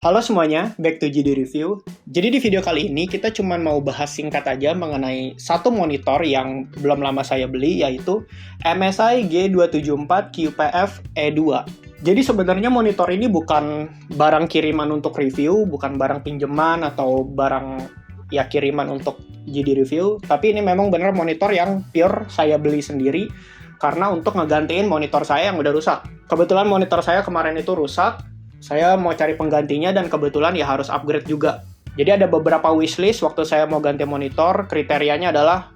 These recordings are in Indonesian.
Halo semuanya, back to GD Review. Jadi di video kali ini kita cuma mau bahas singkat aja mengenai satu monitor yang belum lama saya beli, yaitu MSI G274 QPF E2. Jadi sebenarnya monitor ini bukan barang kiriman untuk review, bukan barang pinjaman atau barang ya kiriman untuk GD Review, tapi ini memang benar monitor yang pure saya beli sendiri karena untuk ngegantiin monitor saya yang udah rusak. Kebetulan monitor saya kemarin itu rusak, saya mau cari penggantinya dan kebetulan ya harus upgrade juga. Jadi ada beberapa wishlist waktu saya mau ganti monitor, kriterianya adalah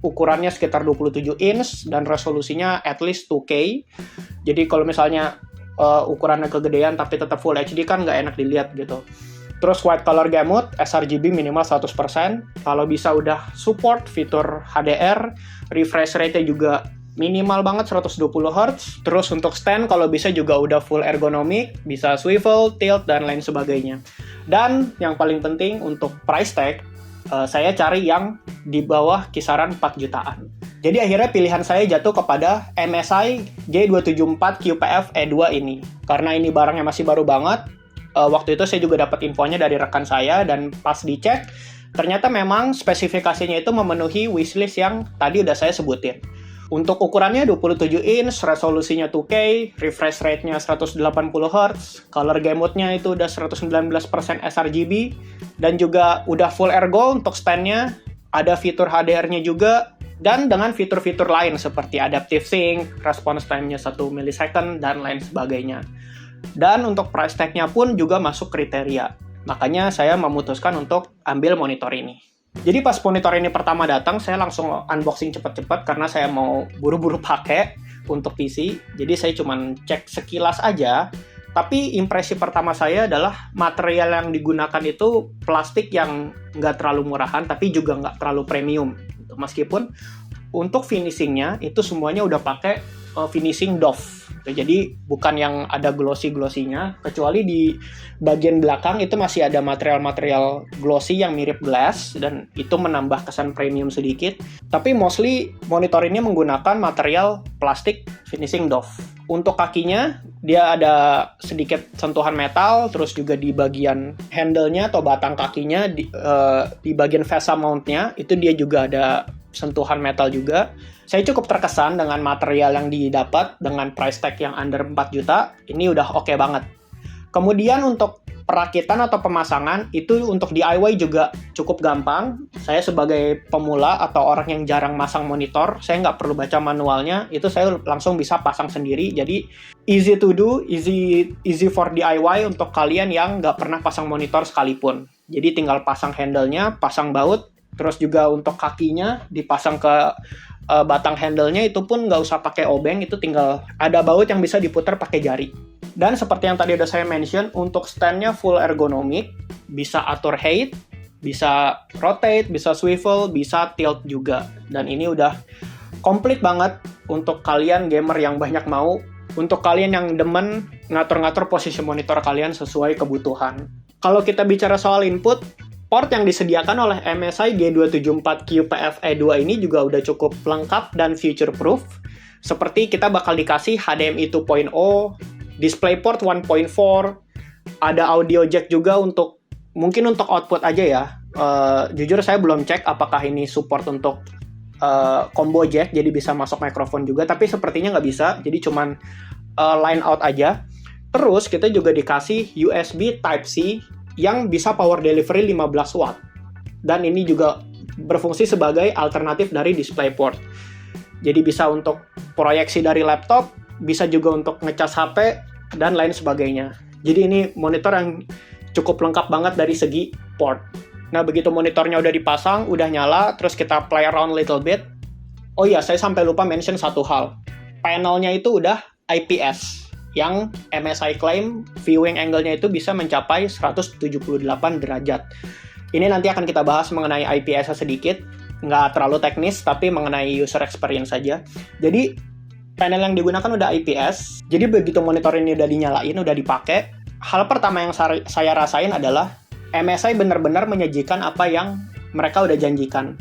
ukurannya sekitar 27 inch dan resolusinya at least 2K. Jadi kalau misalnya ukurannya kegedean tapi tetap Full HD kan nggak enak dilihat gitu. Terus white color gamut, sRGB minimal 100%. Kalau bisa udah support fitur HDR, refresh rate-nya juga minimal banget 120 Hz. Terus untuk stand kalau bisa juga udah full ergonomik, bisa swivel, tilt, dan lain sebagainya. Dan yang paling penting untuk price tag, saya cari yang di bawah kisaran 4 jutaan. Jadi akhirnya pilihan saya jatuh kepada MSI G274 QPF E2 ini. Karena ini barangnya masih baru banget, waktu itu saya juga dapat infonya dari rekan saya dan pas dicek, ternyata memang spesifikasinya itu memenuhi wishlist yang tadi udah saya sebutin. Untuk ukurannya 27 inch, resolusinya 2K, refresh rate-nya 180 Hz, color gamut-nya itu udah 119% sRGB, dan juga udah full ergo untuk stand-nya, ada fitur HDR-nya juga, dan dengan fitur-fitur lain seperti adaptive sync, response time-nya 1 millisecond, dan lain sebagainya. Dan untuk price tag-nya pun juga masuk kriteria. Makanya saya memutuskan untuk ambil monitor ini. Jadi pas monitor ini pertama datang, saya langsung unboxing cepet-cepet karena saya mau buru-buru pakai untuk PC. Jadi saya cuma cek sekilas aja. Tapi impresi pertama saya adalah material yang digunakan itu plastik yang nggak terlalu murahan, tapi juga nggak terlalu premium. Meskipun untuk finishingnya itu semuanya udah pakai finishing doff. Jadi bukan yang ada glossy-glossy-nya, kecuali di bagian belakang itu masih ada material-material glossy yang mirip glass, dan itu menambah kesan premium sedikit. Tapi mostly monitor ini menggunakan material plastik finishing doff. Untuk kakinya, dia ada sedikit sentuhan metal, terus juga di bagian handle-nya atau batang kakinya, di bagian VESA mount-nya, itu dia juga ada sentuhan metal juga. Saya cukup terkesan dengan material yang didapat dengan price tag yang under 4 juta. Ini udah oke banget. Kemudian untuk perakitan atau pemasangan, itu untuk DIY juga cukup gampang. Saya sebagai pemula atau orang yang jarang masang monitor, saya nggak perlu baca manualnya, itu saya langsung bisa pasang sendiri. Jadi easy to do, easy for DIY untuk kalian yang nggak pernah pasang monitor sekalipun. Jadi tinggal pasang handle-nya, pasang baut, terus juga untuk kakinya dipasang ke batang handle-nya, itu pun nggak usah pakai obeng, itu tinggal ada baut yang bisa diputar pakai jari. Dan seperti yang tadi udah saya mention, untuk stand-nya full ergonomik, bisa atur height, bisa rotate, bisa swivel, bisa tilt juga. Dan ini udah komplit banget untuk kalian gamer yang banyak mau, untuk kalian yang demen ngatur-ngatur posisi monitor kalian sesuai kebutuhan. Kalau kita bicara soal input, port yang disediakan oleh MSI G274 QPF E2 ini juga udah cukup lengkap dan future-proof. Seperti kita bakal dikasih HDMI 2.0, DisplayPort 1.4, ada audio jack juga mungkin untuk output aja ya. Jujur saya belum cek apakah ini support untuk combo jack, jadi bisa masuk mikrofon juga, tapi sepertinya nggak bisa, jadi cuman line out aja. Terus kita juga dikasih USB Type-C yang bisa power delivery 15 watt. Dan ini juga berfungsi sebagai alternatif dari DisplayPort. Jadi bisa untuk proyeksi dari laptop, bisa juga untuk ngecas HP, dan lain sebagainya. Jadi ini monitor yang cukup lengkap banget dari segi port. Nah, begitu monitornya udah dipasang, udah nyala, terus kita play around little bit. Oh iya, saya sampai lupa mention satu hal. Panelnya itu udah IPS. Yang MSI klaim viewing angle-nya itu bisa mencapai 178 derajat. Ini nanti akan kita bahas mengenai IPS sedikit, nggak terlalu teknis, tapi mengenai user experience saja. Jadi, panel yang digunakan udah IPS, jadi begitu monitor ini udah dinyalain, udah dipakai, hal pertama yang saya rasain adalah MSI benar-benar menyajikan apa yang mereka udah janjikan.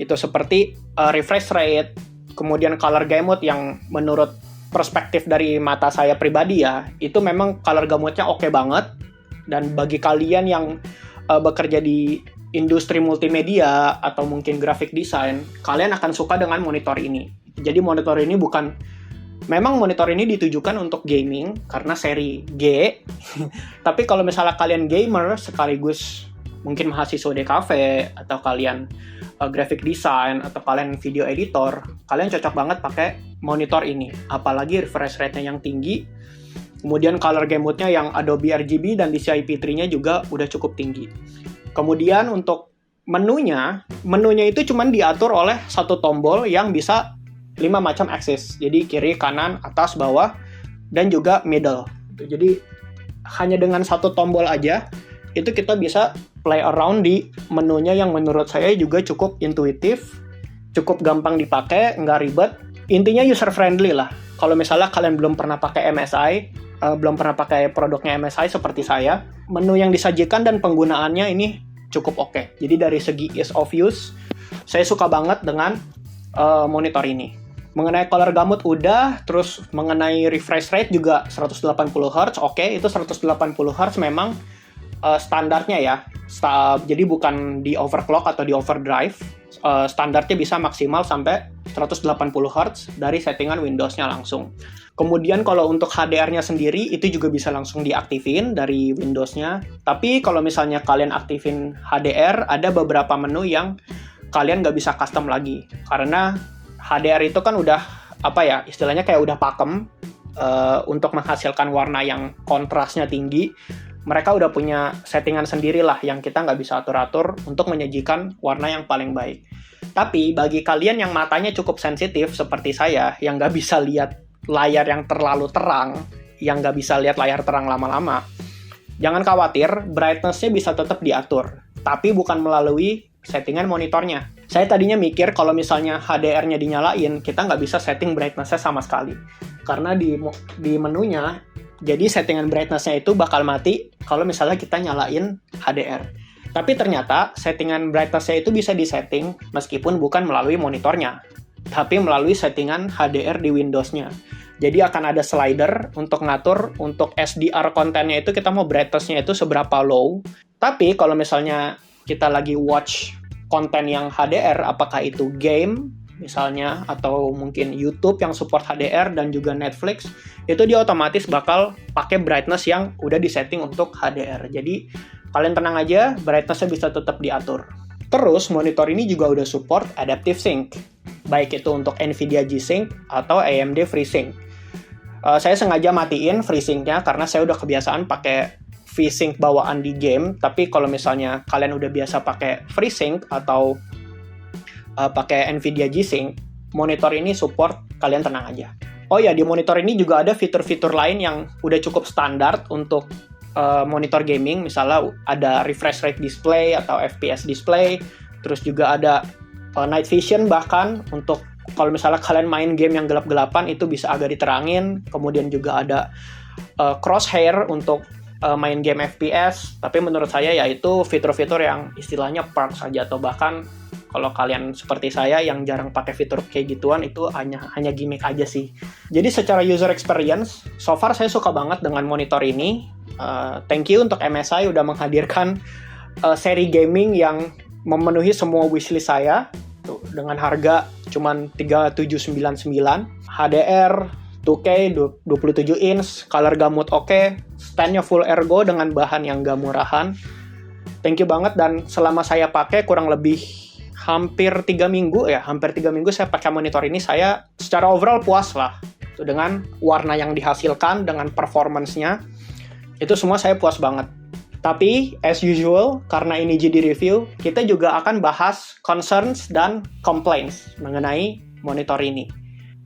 Itu seperti refresh rate, kemudian color gamut yang menurut perspektif dari mata saya pribadi ya, itu memang color gamutnya oke banget. Dan bagi kalian yang bekerja di industri multimedia atau mungkin graphic design, kalian akan suka dengan monitor ini. Jadi monitor ini memang monitor ini ditujukan untuk gaming karena seri G. Tapi kalau misalnya kalian gamer sekaligus mungkin mahasiswa DKV atau kalian graphic design atau kalian video editor, kalian cocok banget pakai monitor ini. Apalagi refresh rate-nya yang tinggi. Kemudian color gamut-nya yang Adobe RGB dan DCI P3-nya juga udah cukup tinggi. Kemudian untuk menunya itu cuma diatur oleh satu tombol yang bisa 5 macam akses. Jadi kiri, kanan, atas, bawah, dan juga middle. Jadi hanya dengan satu tombol aja, itu kita bisa play around di menunya yang menurut saya juga cukup intuitif, cukup gampang dipakai, nggak ribet. Intinya user friendly lah. Kalau misalnya kalian belum pernah pakai MSI, belum pernah pakai produknya MSI seperti saya, menu yang disajikan dan penggunaannya ini cukup oke. Jadi dari segi ease of use, saya suka banget dengan monitor ini. Mengenai color gamut udah, terus mengenai refresh rate juga 180 Hz, oke, itu 180 Hz memang standarnya ya. Jadi bukan di overclock atau di overdrive, standarnya bisa maksimal sampai 180 Hz dari settingan Windows-nya langsung. Kemudian kalau untuk HDR-nya sendiri, itu juga bisa langsung diaktifin dari Windows-nya. Tapi kalau misalnya kalian aktifin HDR, ada beberapa menu yang kalian nggak bisa custom lagi. Karena HDR itu kan udah, istilahnya kayak udah pakem untuk menghasilkan warna yang kontrasnya tinggi. Mereka udah punya settingan sendiri lah yang kita nggak bisa atur-atur untuk menyajikan warna yang paling baik. Tapi bagi kalian yang matanya cukup sensitif seperti saya, yang nggak bisa lihat layar yang terlalu terang, yang nggak bisa lihat layar terang lama-lama, jangan khawatir, brightness-nya bisa tetap diatur, tapi bukan melalui settingan monitornya. Saya tadinya mikir kalau misalnya HDR-nya dinyalain, kita nggak bisa setting brightness-nya sama sekali. Karena di menunya, jadi settingan brightness-nya itu bakal mati kalau misalnya kita nyalain HDR. Tapi ternyata settingan brightness-nya itu bisa disetting meskipun bukan melalui monitornya, tapi melalui settingan HDR di Windows-nya. Jadi akan ada slider untuk ngatur untuk SDR kontennya itu kita mau brightness-nya itu seberapa low. Tapi kalau misalnya kita lagi watch konten yang HDR, apakah itu game misalnya atau mungkin YouTube yang support HDR dan juga Netflix, itu dia otomatis bakal pakai brightness yang udah disetting untuk HDR. Jadi kalian tenang aja, brightness-nya bisa tetap diatur. Terus monitor ini juga udah support Adaptive Sync, baik itu untuk NVIDIA G-Sync atau AMD FreeSync. Saya sengaja matiin FreeSync-nya karena saya udah kebiasaan pakai V-Sync bawaan di game, tapi kalau misalnya kalian udah biasa pakai FreeSync atau pakai NVIDIA G-Sync, monitor ini support, kalian tenang aja. Oh ya, di monitor ini juga ada fitur-fitur lain yang udah cukup standar untuk monitor gaming, misalnya ada refresh rate display atau FPS display, terus juga ada night vision bahkan untuk kalau misalnya kalian main game yang gelap-gelapan itu bisa agak diterangin, kemudian juga ada crosshair untuk main game FPS, tapi menurut saya ya itu fitur-fitur yang istilahnya perks saja, atau bahkan kalau kalian seperti saya yang jarang pakai fitur kayak gituan, itu hanya gimmick aja sih. Jadi secara user experience, so far saya suka banget dengan monitor ini. Thank you untuk MSI udah menghadirkan seri gaming yang memenuhi semua wishlist saya. Tuh, dengan harga cuman 3799, HDR 2K 27 inch, color gamut oke, stand-nya full ergo dengan bahan yang gak murahan. Thank you banget, dan selama saya pakai kurang lebih hampir 3 minggu saya pakai monitor ini, saya secara overall puas lah. Tuh, dengan warna yang dihasilkan, dengan performance-nya, itu semua saya puas banget. Tapi, as usual, karena ini jadi review, kita juga akan bahas concerns dan complaints mengenai monitor ini.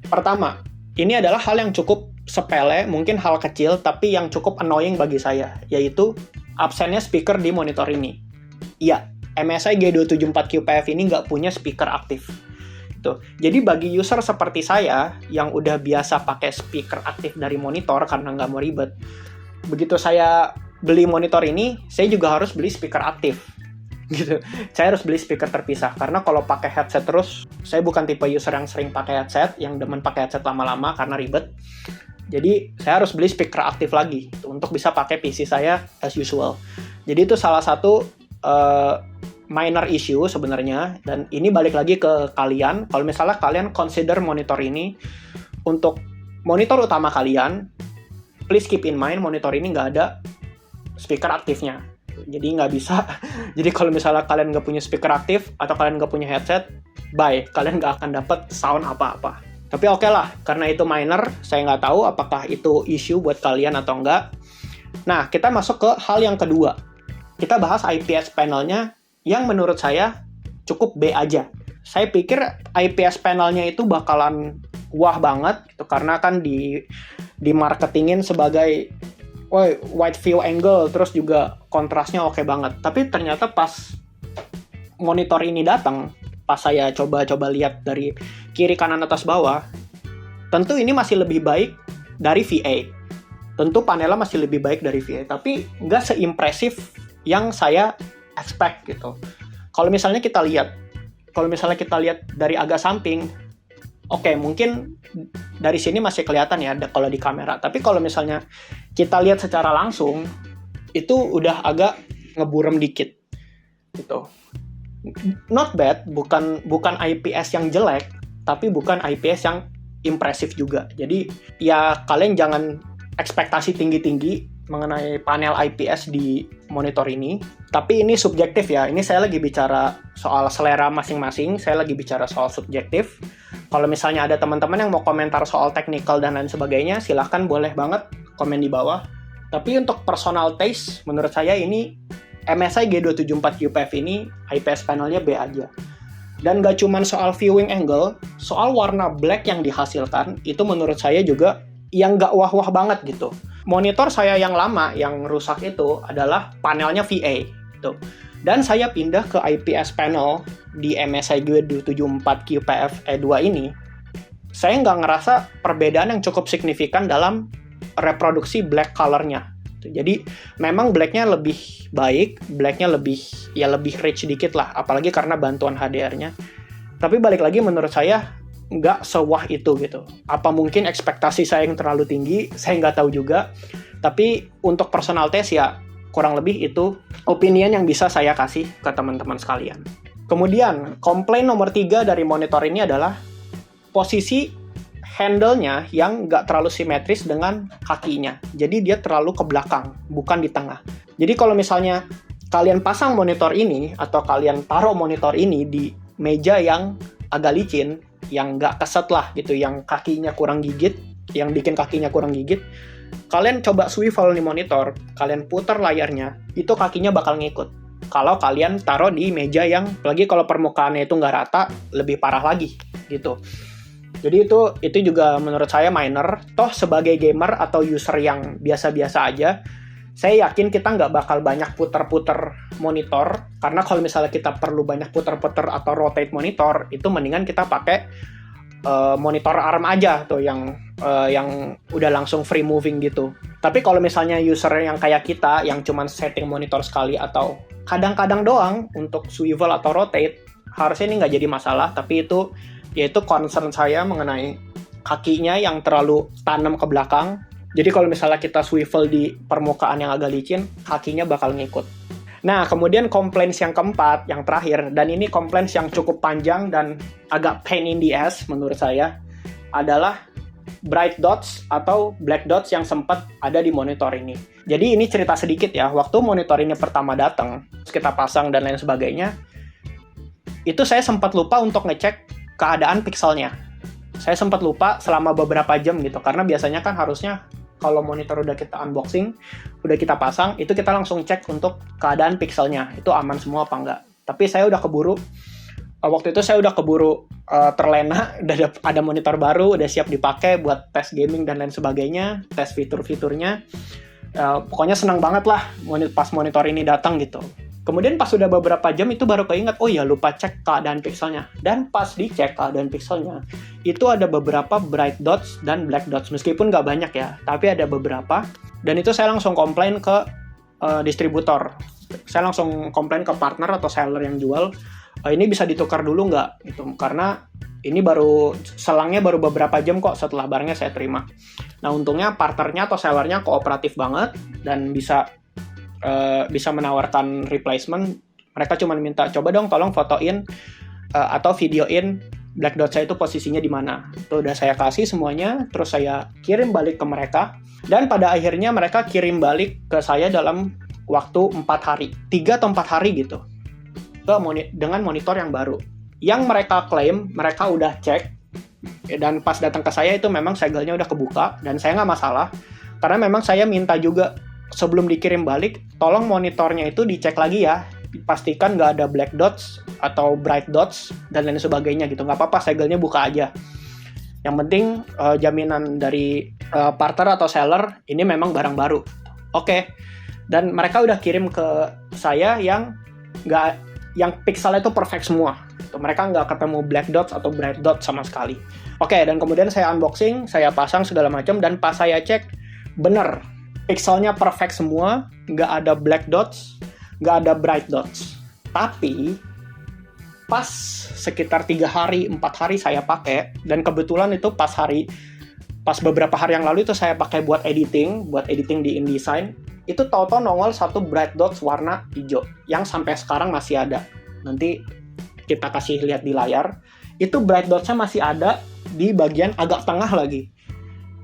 Pertama, ini adalah hal yang cukup sepele, mungkin hal kecil, tapi yang cukup annoying bagi saya, yaitu absennya speaker di monitor ini. Iya, MSI G274QPF ini nggak punya speaker aktif. Tuh. Jadi bagi user seperti saya, yang udah biasa pakai speaker aktif dari monitor karena nggak mau ribet, begitu saya beli monitor ini, saya juga harus beli speaker aktif. gitu. Saya harus beli speaker terpisah karena kalau pakai headset terus, saya bukan tipe user yang sering pakai headset, yang demen pakai headset lama-lama karena ribet. Jadi saya harus beli speaker aktif lagi untuk bisa pakai PC saya as usual. Jadi itu salah satu minor issue sebenarnya, dan ini balik lagi ke kalian. Kalau misalnya kalian consider monitor ini untuk monitor utama kalian, please keep in mind monitor ini nggak ada speaker aktifnya. Jadi nggak bisa. Jadi kalau misalnya kalian nggak punya speaker aktif atau kalian nggak punya headset, bye. Kalian nggak akan dapat sound apa-apa. Tapi oke lah, karena itu minor, saya nggak tahu apakah itu issue buat kalian atau enggak. Nah, kita masuk ke hal yang kedua. Kita bahas IPS panelnya yang menurut saya cukup B aja. Saya pikir IPS panelnya itu bakalan wah banget gitu, karena kan di marketingin sebagai wide view angle, terus juga kontrasnya oke banget. Tapi ternyata pas monitor ini datang, pas saya coba lihat dari kiri kanan atas bawah, tentu ini masih lebih baik dari VA. Tentu panelnya masih lebih baik dari VA, tapi nggak seimpresif yang saya expect gitu. Kalau misalnya kita lihat dari agak samping, oke, mungkin dari sini masih kelihatan ya kalau di kamera. Tapi kalau misalnya kita lihat secara langsung, itu udah agak ngeburem dikit gitu. Not bad, bukan IPS yang jelek, tapi bukan IPS yang impresif juga. Jadi ya kalian jangan ekspektasi tinggi-tinggi mengenai panel IPS di monitor ini. Tapi ini subjektif ya. Ini saya lagi bicara soal selera masing-masing. Saya lagi bicara soal subjektif. Kalau misalnya ada teman-teman yang mau komentar soal technical dan lain sebagainya, silahkan, boleh banget komen di bawah. Tapi untuk personal taste, menurut saya ini MSI G274 QPF ini IPS panelnya B aja. Dan gak cuman soal viewing angle, soal warna black yang dihasilkan, itu menurut saya juga yang gak wah-wah banget gitu. Monitor saya yang lama, yang rusak itu adalah panelnya VA gitu. Dan saya pindah ke IPS panel di MSI G274 QPF E2 ini, saya nggak ngerasa perbedaan yang cukup signifikan dalam reproduksi black color-nya. Jadi memang black-nya lebih baik, black-nya lebih rich dikit lah, apalagi karena bantuan HDR-nya. Tapi balik lagi menurut saya nggak sewah itu gitu. Apa mungkin ekspektasi saya yang terlalu tinggi, saya nggak tahu juga. Tapi untuk personal taste ya kurang lebih itu opinion yang bisa saya kasih ke teman-teman sekalian. Kemudian komplain nomor 3 dari monitor ini adalah posisi handle-nya yang nggak terlalu simetris dengan kakinya. Jadi dia terlalu ke belakang, bukan di tengah. Jadi kalau misalnya kalian pasang monitor ini atau kalian taruh monitor ini di meja yang agak licin, yang nggak keset lah gitu, yang kakinya kurang gigit, yang bikin kakinya kurang gigit, kalian coba swivel nih monitor, kalian putar layarnya, itu kakinya bakal ngikut. Kalau kalian taruh di meja yang, apalagi kalau permukaannya itu nggak rata, lebih parah lagi gitu. Jadi itu juga menurut saya minor. Toh sebagai gamer atau user yang biasa-biasa aja, saya yakin kita nggak bakal banyak puter-puter monitor, karena kalau misalnya kita perlu banyak puter-puter atau rotate monitor, itu mendingan kita pakai monitor ARM aja tuh yang udah langsung free moving gitu. Tapi kalau misalnya user yang kayak kita, yang cuman setting monitor sekali atau kadang-kadang doang untuk swivel atau rotate, harusnya ini nggak jadi masalah. Tapi itu yaitu concern saya mengenai kakinya yang terlalu tanam ke belakang. Jadi kalau misalnya kita swivel di permukaan yang agak licin, kakinya bakal ngikut. Nah, kemudian complaints yang keempat, yang terakhir, dan ini complaints yang cukup panjang dan agak pain in the ass menurut saya, adalah bright dots atau black dots yang sempat ada di monitor ini. Jadi ini cerita sedikit ya, waktu monitor ini pertama datang, kita pasang dan lain sebagainya, itu saya sempat lupa untuk ngecek keadaan pixelnya. Saya sempat lupa selama beberapa jam gitu, karena biasanya kan harusnya kalau monitor udah kita unboxing, udah kita pasang, itu kita langsung cek untuk keadaan pixelnya, itu aman semua apa enggak. Tapi saya udah keburu, waktu itu saya udah keburu terlena, udah ada monitor baru, udah siap dipakai buat tes gaming dan lain sebagainya, tes fitur-fiturnya. Pokoknya senang banget lah pas monitor ini datang gitu. Kemudian pas udah beberapa jam itu baru keinget, oh ya lupa cek keadaan pixelnya. Dan pas dicek keadaan pixelnya, itu ada beberapa bright dots dan black dots. Meskipun nggak banyak ya, tapi ada beberapa. Dan itu saya langsung komplain ke distributor. saya langsung komplain ke partner atau seller yang jual, ini bisa ditukar dulu nggak? Gitu. Karena ini selangnya baru beberapa jam kok setelah barangnya saya terima. Nah, untungnya partnernya atau sellernya kooperatif banget dan bisa menawarkan replacement. Mereka cuma minta, coba dong tolong fotoin atau videoin black dot saya itu posisinya di mana. Itu udah saya kasih semuanya, terus saya kirim balik ke mereka. Dan pada akhirnya mereka kirim balik ke saya dalam waktu 4 hari. 3 atau 4 hari gitu. Dengan monitor yang baru. Yang mereka klaim, mereka udah cek. Dan pas datang ke saya itu memang segelnya udah kebuka. Dan saya nggak masalah. Karena memang saya minta juga sebelum dikirim balik, tolong monitornya itu dicek lagi ya. Pastikan nggak ada black dots atau bright dots dan lain sebagainya gitu. Nggak apa-apa, segelnya buka aja. Yang penting jaminan dari partner atau seller ini memang barang baru. Oke. Dan mereka udah kirim ke saya yang pixelnya itu perfect semua. Mereka nggak ketemu black dots atau bright dots sama sekali. Oke, dan kemudian saya unboxing, saya pasang segala macam, dan pas saya cek, bener, pixelnya perfect semua, nggak ada black dots, nggak ada bright dots. Tapi, pas sekitar 3 hari, 4 hari saya pakai, dan kebetulan itu pas beberapa hari yang lalu itu saya pakai buat editing di InDesign, itu tahu-tahu nongol satu bright dots warna hijau yang sampai sekarang masih ada. Nanti kita kasih lihat di layar. Itu bright dots-nya masih ada di bagian agak tengah lagi.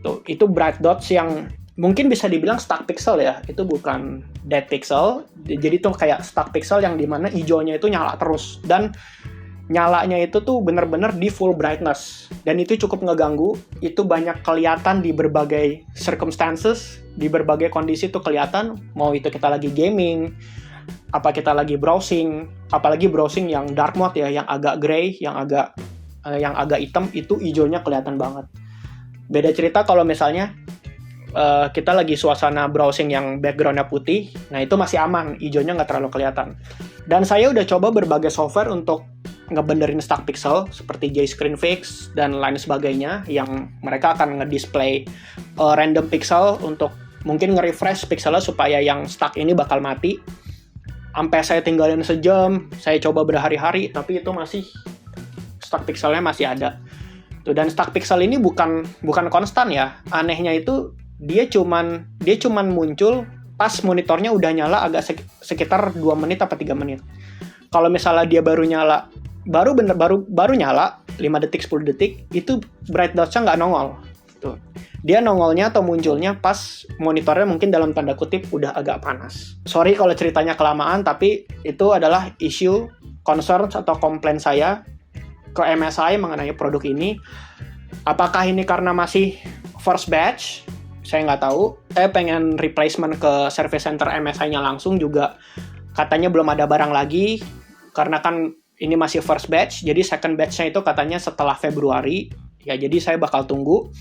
Tuh, itu bright dots yang mungkin bisa dibilang stuck pixel ya. Itu bukan dead pixel. Jadi tuh kayak stuck pixel yang dimana hijaunya itu nyala terus. Dan nyalanya itu tuh bener-bener di full brightness. Dan itu cukup ngeganggu. Itu banyak kelihatan di berbagai circumstances, di berbagai kondisi tuh kelihatan. Mau itu kita lagi gaming, apa kita lagi browsing, apalagi browsing yang dark mode ya, yang agak gray, yang agak hitam, itu hijaunya kelihatan banget. Beda cerita kalau misalnya kita lagi suasana browsing yang backgroundnya putih, nah itu masih aman, hijaunya nggak terlalu kelihatan. Dan saya udah coba berbagai software untuk ngebenerin stuck pixel seperti JScreen Fix dan lain sebagainya, yang mereka akan ngedisplay random pixel untuk mungkin nge-refresh pixelnya supaya yang stuck ini bakal mati. Sampai saya tinggalin sejam, saya coba berhari-hari, tapi itu masih stuck pixelnya masih ada. Tuh, dan stuck pixel ini bukan konstan ya. Anehnya itu dia cuman muncul pas monitornya udah nyala agak sekitar 2 menit atau 3 menit. Kalau misalnya dia baru nyala 5 detik 10 detik, itu bright dots-nya nggak nongol. Tuh. Dia nongolnya atau munculnya pas monitornya mungkin dalam tanda kutip udah agak panas. Sorry kalau ceritanya kelamaan, tapi itu adalah isu concern atau komplain saya ke MSI mengenai produk ini. Apakah ini karena masih first batch? Saya nggak tahu. Saya pengen replacement ke service center MSI-nya langsung juga. Katanya belum ada barang lagi, karena kan ini masih first batch, jadi second batch-nya itu katanya setelah Februari. Ya, jadi saya bakal tunggu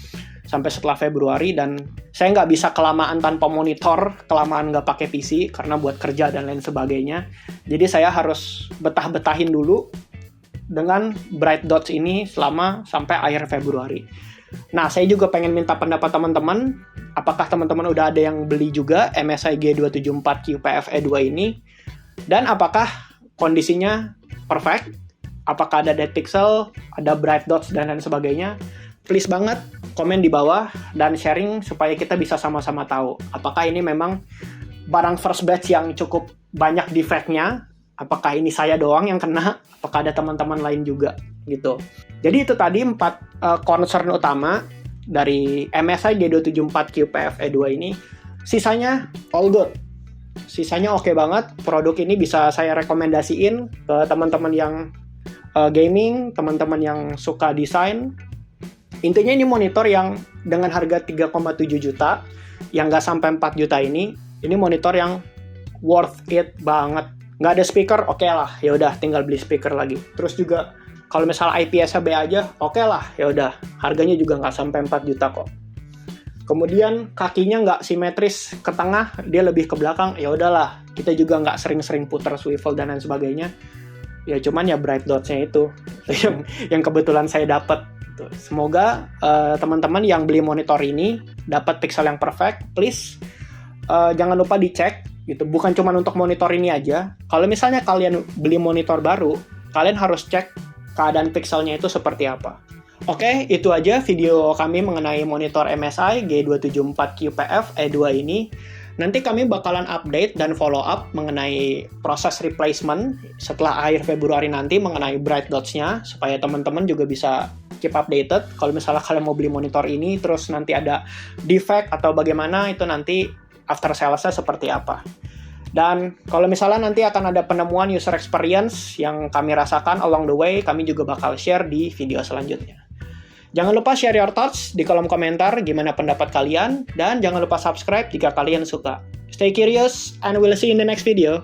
sampai setelah Februari, dan saya nggak bisa kelamaan tanpa monitor, kelamaan nggak pakai PC, karena buat kerja dan lain sebagainya. Jadi saya harus betah-betahin dulu dengan bright dots ini sampai akhir Februari. Nah, saya juga pengen minta pendapat teman-teman, apakah teman-teman udah ada yang beli juga MSI G274 QPF E2 ini, dan apakah kondisinya perfect, apakah ada dead pixel, ada bright dots, dan lain sebagainya. Please banget komen di bawah dan sharing supaya kita bisa sama-sama tahu apakah ini memang barang first batch yang cukup banyak defect-nya, apakah ini saya doang yang kena, apakah ada teman-teman lain juga gitu. Jadi itu tadi 4 concern utama dari MSI G274 QPF E2 ini. Sisanya all good. Sisanya oke banget. Produk ini bisa saya rekomendasiin ke teman-teman yang gaming, teman-teman yang suka desain. Intinya ini monitor yang dengan harga 3,7 juta, yang nggak sampai 4 juta ini monitor yang worth it banget. Nggak ada speaker, oke lah, ya udah tinggal beli speaker lagi. Terus juga kalau misalnya IPS-nya B aja, oke lah, ya udah, harganya juga nggak sampai 4 juta kok. Kemudian kakinya nggak simetris ke tengah, dia lebih ke belakang, ya udahlah, kita juga nggak sering-sering putar swivel dan lain sebagainya. Ya cuman ya bright dots-nya itu yang kebetulan saya dapat. Semoga teman-teman yang beli monitor ini dapat pixel yang perfect. Please jangan lupa dicek gitu. Bukan cuma untuk monitor ini aja. Kalau misalnya kalian beli monitor baru, kalian harus cek keadaan pixelnya itu seperti apa. Oke, itu aja video kami mengenai monitor MSI G274 QPF E2 ini. Nanti kami bakalan update dan follow up mengenai proses replacement setelah akhir Februari nanti mengenai bright dots-nya, supaya teman-teman juga bisa keep updated. Kalau misalnya kalian mau beli monitor ini, terus nanti ada defect atau bagaimana, itu nanti after sales-nya seperti apa. Dan kalau misalnya nanti akan ada penemuan user experience yang kami rasakan along the way, kami juga bakal share di video selanjutnya. Jangan lupa share your thoughts di kolom komentar gimana pendapat kalian, dan jangan lupa subscribe jika kalian suka. Stay curious, and we'll see you in the next video.